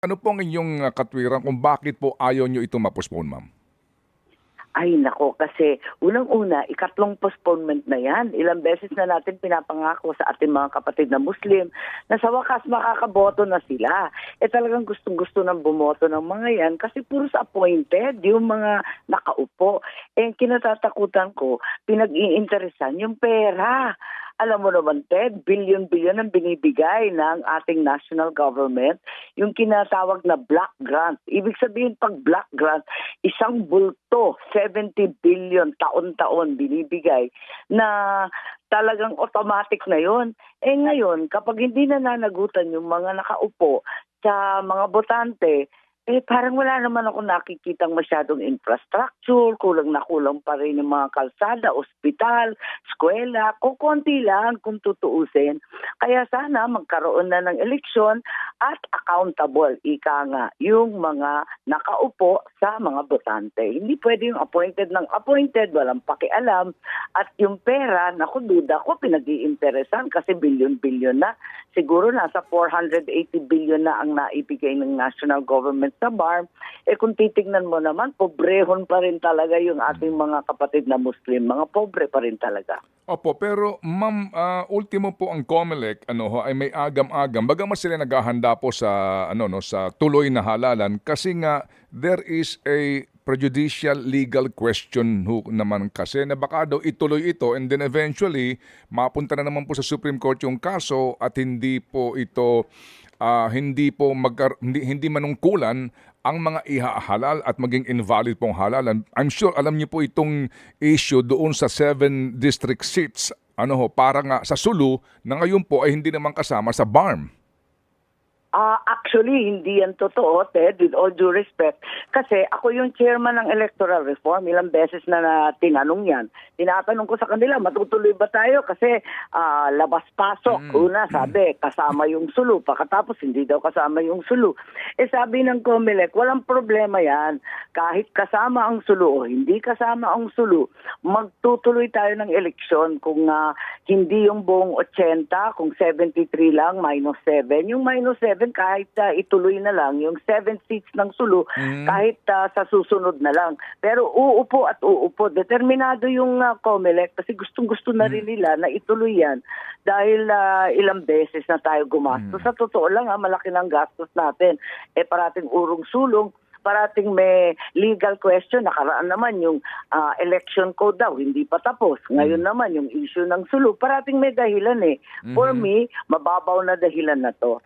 Ano po ang inyong katwiran kung bakit po ayaw nyo ito ma-postpone, ma'am? Ay nako, kasi unang-una, ikatlong postponement na yan. Ilang beses na natin pinapangako sa ating mga kapatid na Muslim na sa wakas makakaboto na sila. Talagang gustong-gusto ng bumoto ng mga yan kasi puros appointed yung mga nakaupo. Kinatatakutan ko, pinag-iinteresan yung pera. Alam mo naman, Ted, bilyon-bilyon ang binibigay ng ating national government, yung kinatawag na block grant. Ibig sabihin, pag block grant, isang bulto, 70 billion taon-taon binibigay na talagang automatic na yon. Ngayon, kapag hindi nananagutan yung mga nakaupo sa mga botante, parang wala naman ako nakikitang masyadong infrastructure, kulang na kulang pa rin yung mga kalsada, ospital, eskwela, kukunti lang kung tutuusin. Kaya sana magkaroon na ng eleksyon at accountable, ika nga, yung mga nakaupo sa mga botante. Hindi pwede yung appointed ng appointed, walang pakialam, at yung pera, naku, duda ko, pinag-iinteresan kasi bilyon-bilyon na. Siguro nasa 480 billion na ang naibigay ng national government sa BARM. Kung titignan mo naman, pobrehon pa rin talaga yung ating mga kapatid na Muslim. Mga pobre pa rin talaga. Opo, pero ma'am, ultimo po ang COMELEC ay may agam-agam. Bagamat sila naghahanda po sa sa tuloy na halalan kasi nga there is a prejudicial legal question naman kasi na baka daw ituloy ito and then eventually mapunta na naman po sa Supreme Court yung kaso at hindi po ito hindi manungkulan ang mga ihahalal at maging invalid pong halalan. I'm sure alam niyo po itong issue doon sa 7 district seats para nga sa Sulu na ngayon po ay hindi naman kasama sa BARM. Actually, hindi yan totoo, Ted, with all due respect. Kasi ako yung chairman ng electoral reform. Ilang beses na tinanong yan. Tinatanong ko sa kanila, matutuloy ba tayo? Kasi labas-pasok. Una, sabi, kasama yung Sulu. Pagkatapos, hindi daw kasama yung Sulu. Sabi ng COMELEC, walang problema yan. Kahit kasama ang Sulu o hindi kasama ang Sulu, magtutuloy tayo ng eleksyon kung hindi yung buong 80, kung 73 lang, minus 7. Yung minus 7, kahit ituloy na lang yung 7 seats ng Sulu, kahit sa susunod na lang. Pero uupo at uupo. Determinado yung COMELEC kasi gustong-gusto na rin nila na ituloy yan dahil ilang beses na tayo gumastos. Sa totoo lang, malaki ng gastos natin. Parating urong-sulong, parating may legal question. Nakaraan naman yung election code daw, hindi pa tapos. Ngayon naman yung issue ng Sulu, parating may dahilan For me, mababaw na dahilan na to.